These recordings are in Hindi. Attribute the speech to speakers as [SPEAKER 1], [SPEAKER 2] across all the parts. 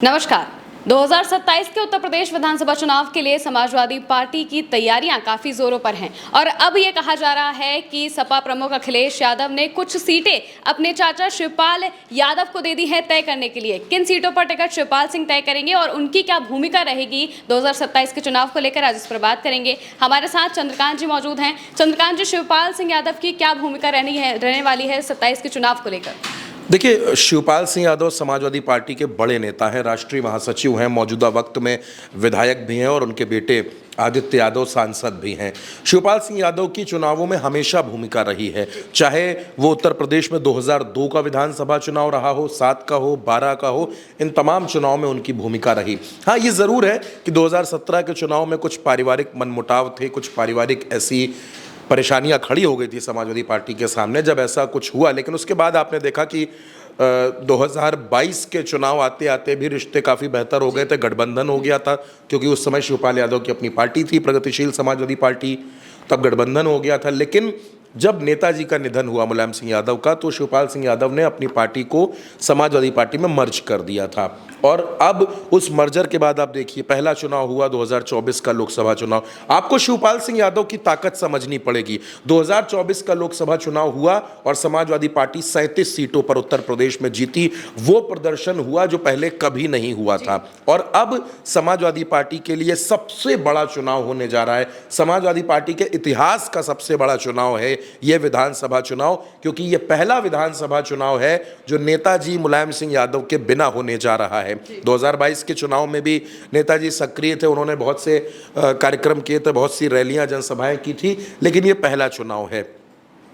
[SPEAKER 1] नमस्कार। 2027 के उत्तर प्रदेश विधानसभा चुनाव के लिए समाजवादी पार्टी की तैयारियां काफी जोरों पर हैं और अब ये कहा जा रहा है कि सपा प्रमुख अखिलेश यादव ने कुछ सीटें अपने चाचा शिवपाल यादव को दे दी है तय करने के लिए। किन सीटों पर टिकट शिवपाल सिंह तय करेंगे और उनकी क्या भूमिका रहेगी 2027 के चुनाव को लेकर, आज इस पर बात करेंगे। हमारे साथ चंद्रकांत जी मौजूद हैं। चंद्रकांत जी, शिवपाल सिंह यादव की क्या भूमिका रहने वाली है 27 के चुनाव को लेकर?
[SPEAKER 2] देखिए, शिवपाल सिंह यादव समाजवादी पार्टी के बड़े नेता हैं, राष्ट्रीय महासचिव हैं, मौजूदा वक्त में विधायक भी हैं और उनके बेटे आदित्य यादव सांसद भी हैं। शिवपाल सिंह यादव की चुनावों में हमेशा भूमिका रही है, चाहे वो उत्तर प्रदेश में 2002 का विधानसभा चुनाव रहा हो, 7 का हो, 12 का हो, इन तमाम चुनाव में उनकी भूमिका रही। हाँ, ये ज़रूर है कि 2017 के चुनाव में कुछ पारिवारिक मनमुटाव थे, कुछ पारिवारिक ऐसी परेशानियां खड़ी हो गई थी समाजवादी पार्टी के सामने जब ऐसा कुछ हुआ। लेकिन उसके बाद आपने देखा कि 2022 के चुनाव आते आते भी रिश्ते काफ़ी बेहतर हो गए थे, गठबंधन हो गया था, क्योंकि उस समय शिवपाल यादव की अपनी पार्टी थी, प्रगतिशील समाजवादी पार्टी, तब गठबंधन हो गया था। लेकिन जब नेताजी का निधन हुआ मुलायम सिंह यादव का, तो शिवपाल सिंह यादव ने अपनी पार्टी को समाजवादी पार्टी में मर्ज कर दिया था। और अब उस मर्जर के बाद आप देखिए, पहला चुनाव हुआ 2024 का लोकसभा चुनाव। आपको शिवपाल सिंह यादव की ताकत समझनी पड़ेगी। 2024 का लोकसभा चुनाव हुआ और समाजवादी पार्टी 37 सीटों पर उत्तर प्रदेश में जीती। वो प्रदर्शन हुआ जो पहले कभी नहीं हुआ था। और अब समाजवादी पार्टी के लिए सबसे बड़ा चुनाव होने जा रहा है। समाजवादी पार्टी के इतिहास का सबसे बड़ा चुनाव है यह विधानसभा चुनाव, क्योंकि यह पहला विधानसभा चुनाव है जो नेताजी मुलायम सिंह यादव के बिना होने जा रहा है। 2022 के चुनाव में भी नेताजी सक्रिय थे, उन्होंने बहुत से कार्यक्रम किए थे, बहुत सी रैलियां, जनसभाएं की थी, लेकिन ये पहला चुनाव है।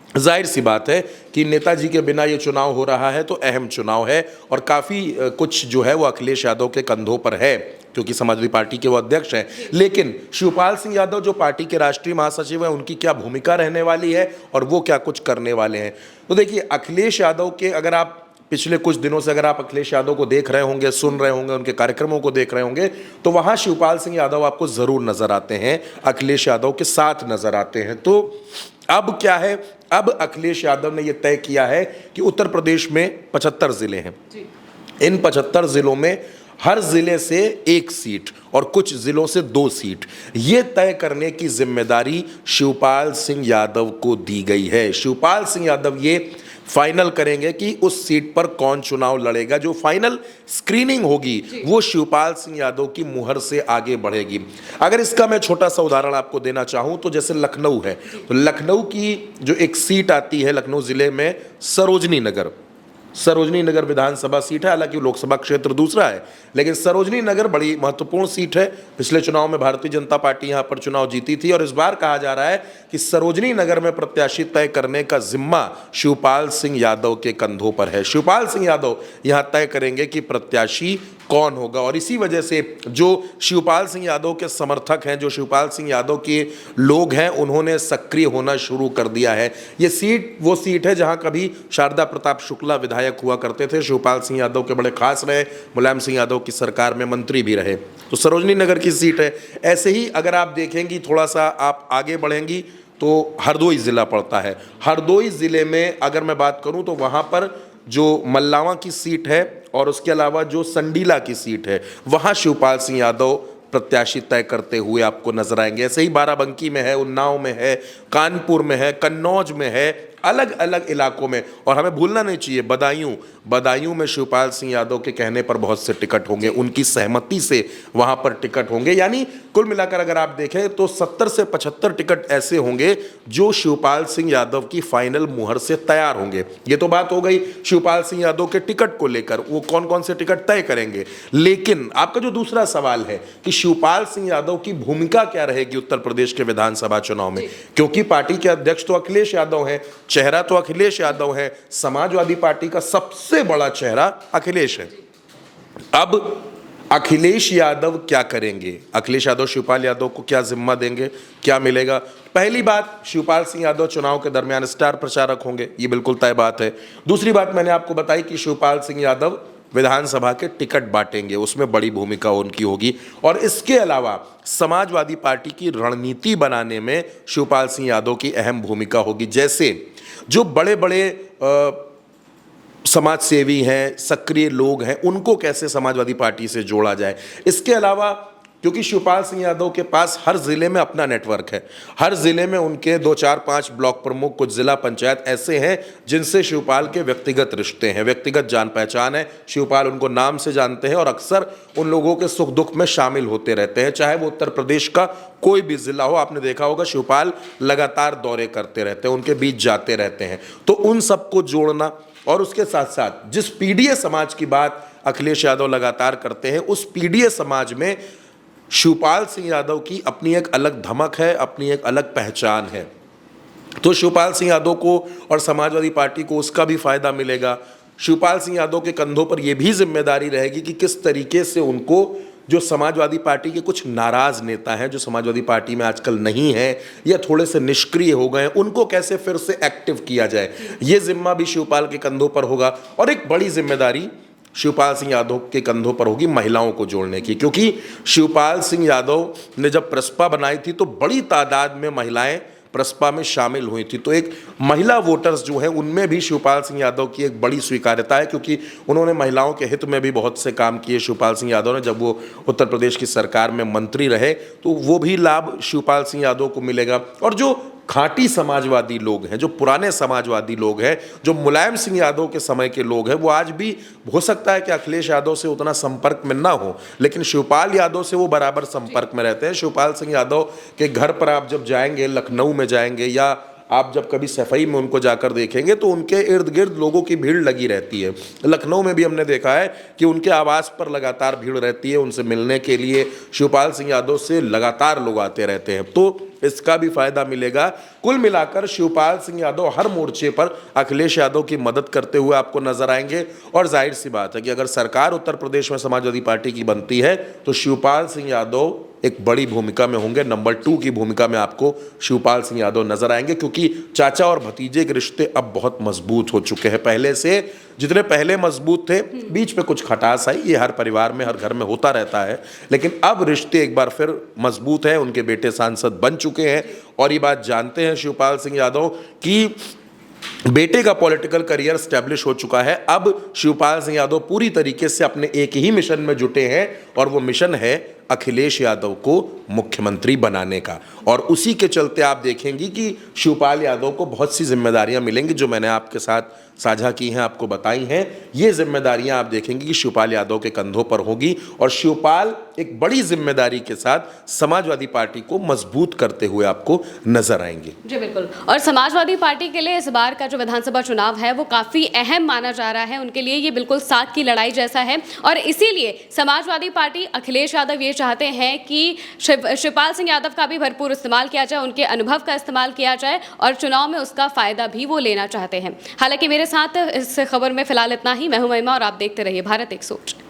[SPEAKER 2] जाहिर सी बात है कि नेताजी के बिना ये चुनाव हो रहा है तो अहम चुनाव है और काफ़ी कुछ जो है वो अखिलेश यादव के कंधों पर है, क्योंकि समाजवादी पार्टी के वो अध्यक्ष हैं। लेकिन शिवपाल सिंह यादव जो पार्टी के राष्ट्रीय महासचिव हैं, उनकी क्या भूमिका रहने वाली है और वो क्या कुछ करने वाले हैं? तो देखिए, अखिलेश यादव के, अगर आप पिछले कुछ दिनों से अगर आप अखिलेश यादव को देख रहे होंगे, सुन रहे होंगे, उनके कार्यक्रमों को देख रहे होंगे, तो वहाँ शिवपाल सिंह यादव आपको ज़रूर नज़र आते हैं, अखिलेश यादव के साथ नज़र आते हैं। तो अब क्या है, अब अखिलेश यादव ने यह तय किया है कि उत्तर प्रदेश में 75 ज़िले हैं। इन 75 ज़िलों में हर ज़िले से 1 सीट और कुछ ज़िलों से 2 सीट, ये तय करने की जिम्मेदारी शिवपाल सिंह यादव को दी गई है। शिवपाल सिंह यादव ये फाइनल करेंगे कि उस सीट पर कौन चुनाव लड़ेगा। जो फाइनल स्क्रीनिंग होगी वो शिवपाल सिंह यादव की मुहर से आगे बढ़ेगी। अगर इसका मैं छोटा सा उदाहरण आपको देना चाहूं तो जैसे लखनऊ है, तो लखनऊ की जो एक सीट आती है लखनऊ जिले में, सरोजनी नगर विधानसभा सीट है, हालांकि लोकसभा क्षेत्र दूसरा है, लेकिन सरोजनी नगर बड़ी महत्वपूर्ण सीट है। पिछले चुनाव में भारतीय जनता पार्टी यहां पर चुनाव जीती थी और इस बार कहा जा रहा है कि सरोजनी नगर में प्रत्याशी तय करने का जिम्मा शिवपाल सिंह यादव के कंधों पर है। शिवपाल सिंह यादव यहां तय करेंगे कि प्रत्याशी कौन होगा और इसी वजह से जो शिवपाल सिंह यादव के समर्थक हैं, जो शिवपाल सिंह यादव के लोग हैं, उन्होंने सक्रिय होना शुरू कर दिया है। ये सीट वो सीट है जहां कभी शारदा प्रताप शुक्ला विधायक हुआ करते थे, शिवपाल सिंह यादव के बड़े खास रहे, मुलायम सिंह यादव की सरकार में मंत्री भी रहे, तो सरोजनी नगर की सीट है। ऐसे ही अगर आप देखेंगी, थोड़ा सा आप आगे बढ़ेंगी तो हरदोई जिला पड़ता है। हरदोई जिले में अगर मैं बात करूं तो वहां पर जो मल्लावा की सीट है और उसके अलावा जो संडीला की सीट है, वहां शिवपाल सिंह यादव प्रत्याशी तय करते हुए आपको नजर आएंगे। ऐसे ही बाराबंकी में है, उन्नाव में है, कानपुर में है, कन्नौज में है, अलग अलग इलाकों में। और हमें भूलना नहीं चाहिए, बदायूं में शिवपाल सिंह यादव के कहने पर बहुत से टिकट होंगे, उनकी सहमति से वहां पर टिकट होंगे। यानी कुल मिलाकर अगर आप देखें तो 70 से 75 टिकट ऐसे होंगे जो शिवपाल सिंह यादव की फाइनल मुहर से तैयार होंगे। ये तो बात हो गई शिवपाल सिंह यादव के टिकट को लेकर, वो कौन कौन से टिकट तय करेंगे। लेकिन आपका जो दूसरा सवाल है कि शिवपाल सिंह यादव की भूमिका क्या रहेगी उत्तर प्रदेश के विधानसभा चुनाव में, क्योंकि पार्टी के अध्यक्ष तो अखिलेश यादव हैं, चेहरा तो अखिलेश यादव है, समाजवादी पार्टी का सबसे बड़ा चेहरा अखिलेश है। अब अखिलेश यादव क्या करेंगे, अखिलेश यादव शिवपाल यादव को क्या जिम्मा देंगे, क्या मिलेगा? पहली बात, शिवपाल सिंह यादव चुनाव के दरमियान स्टार प्रचारक होंगे, ये बिल्कुल तय बात है। दूसरी बात मैंने आपको बताई कि शिवपाल सिंह यादव विधानसभा के टिकट बांटेंगे, उसमें बड़ी भूमिका उनकी होगी। और इसके अलावा समाजवादी पार्टी की रणनीति बनाने में शिवपाल सिंह यादव की अहम भूमिका होगी। जैसे जो बड़े बड़े समाज सेवी हैं, सक्रिय लोग हैं, उनको कैसे समाजवादी पार्टी से जोड़ा जाए। इसके अलावा क्योंकि शिवपाल सिंह यादव के पास हर जिले में अपना नेटवर्क है, हर जिले में उनके 2, 4, 5 ब्लॉक प्रमुख, कुछ जिला पंचायत ऐसे हैं जिनसे शिवपाल के व्यक्तिगत रिश्ते हैं, व्यक्तिगत जान पहचान है। शिवपाल उनको नाम से जानते हैं और अक्सर उन लोगों के सुख दुख में शामिल होते रहते हैं, चाहे वो उत्तर प्रदेश का कोई भी जिला हो। आपने देखा होगा शिवपाल लगातार दौरे करते रहते हैं, उनके बीच जाते रहते हैं। तो उन सबको जोड़ना और उसके साथ साथ जिस पीडीए समाज की बात अखिलेश यादव लगातार करते हैं, उस पीडीए समाज में शिवपाल सिंह यादव की अपनी एक अलग धमक है, अपनी एक अलग पहचान है। तो शिवपाल सिंह यादव को और समाजवादी पार्टी को उसका भी फायदा मिलेगा। शिवपाल सिंह यादव के कंधों पर यह भी जिम्मेदारी रहेगी कि किस तरीके से उनको जो समाजवादी पार्टी के कुछ नाराज नेता हैं, जो समाजवादी पार्टी में आजकल नहीं है या थोड़े से निष्क्रिय हो गए हैं, उनको कैसे फिर से एक्टिव किया जाए, ये जिम्मा भी शिवपाल के कंधों पर होगा। और एक बड़ी जिम्मेदारी शिवपाल सिंह यादव के कंधों पर होगी महिलाओं को जोड़ने की, क्योंकि शिवपाल सिंह यादव ने जब प्रसपा बनाई थी तो बड़ी तादाद में महिलाएं प्रसपा में शामिल हुई थी। तो एक महिला वोटर्स जो हैं उनमें भी शिवपाल सिंह यादव की एक बड़ी स्वीकार्यता है, क्योंकि उन्होंने महिलाओं के हित में भी बहुत से काम किए। शिवपाल सिंह यादव ने जब वो उत्तर प्रदेश की सरकार में मंत्री रहे तो वो भी लाभ शिवपाल सिंह यादव को मिलेगा। और जो खांटी समाजवादी लोग हैं, जो पुराने समाजवादी लोग हैं, जो मुलायम सिंह यादव के समय के लोग हैं, वो आज भी हो सकता है कि अखिलेश यादव से उतना संपर्क में ना हो, लेकिन शिवपाल यादव से वो बराबर संपर्क में रहते हैं। शिवपाल सिंह यादव के घर पर आप जब जाएंगे, लखनऊ में जाएंगे या आप जब कभी सफाई में उनको जाकर देखेंगे तो उनके इर्द गिर्द लोगों की भीड़ लगी रहती है। लखनऊ में भी हमने देखा है कि उनके आवास पर लगातार भीड़ रहती है, उनसे मिलने के लिए शिवपाल सिंह यादव से लगातार लोग आते रहते हैं। तो इसका भी फायदा मिलेगा। कुल मिलाकर शिवपाल सिंह यादव हर मोर्चे पर अखिलेश यादव की मदद करते हुए आपको नजर आएंगे। और जाहिर सी बात है कि अगर सरकार उत्तर प्रदेश में समाजवादी पार्टी की बनती है तो शिवपाल सिंह यादव एक बड़ी भूमिका में होंगे, नंबर 2 की भूमिका में आपको शिवपाल सिंह यादव नजर आएंगे, क्योंकि चाचा और भतीजे के रिश्ते अब बहुत मजबूत हो चुके हैं। पहले से जितने पहले मजबूत थे, बीच में कुछ खटास आई, ये हर परिवार में हर घर में होता रहता है, लेकिन अब रिश्ते एक बार फिर मजबूत हैं। उनके बेटे सांसद बन चुके हैं और ये बात जानते हैं शिवपाल सिंह यादव कि बेटे का पॉलिटिकल करियर स्टैब्लिश हो चुका है। अब शिवपाल सिंह यादव पूरी तरीके से अपने एक ही मिशन में जुटे हैं और वो मिशन है अखिलेश यादव को मुख्यमंत्री बनाने का। और उसी के चलते आप देखेंगी कि शिवपाल यादव को बहुत सी जिम्मेदारियां मिलेंगी, जो मैंने आपके साथ साझा की हैं, आपको बताई हैं। ये जिम्मेदारियां आप देखेंगी कि शिवपाल यादव के कंधों पर होगी और शिवपाल एक बड़ी जिम्मेदारी के साथ समाजवादी पार्टी को मजबूत करते हुए आपको नजर आएंगे।
[SPEAKER 1] जी बिल्कुल। और समाजवादी पार्टी के लिए इस बार का जो विधानसभा चुनाव है वो काफ़ी अहम माना जा रहा है। उनके लिए ये बिल्कुल साख की लड़ाई जैसा है और इसीलिए समाजवादी पार्टी अखिलेश यादव ये चाहते हैं कि शिवपाल सिंह यादव का भी भरपूर इस्तेमाल किया जाए, उनके अनुभव का इस्तेमाल किया जाए और चुनाव में उसका फायदा भी वो लेना चाहते हैं। हालांकि मेरे साथ इस खबर में फिलहाल इतना ही। मैं हूं महिमा और आप देखते रहिए भारत एक सोच।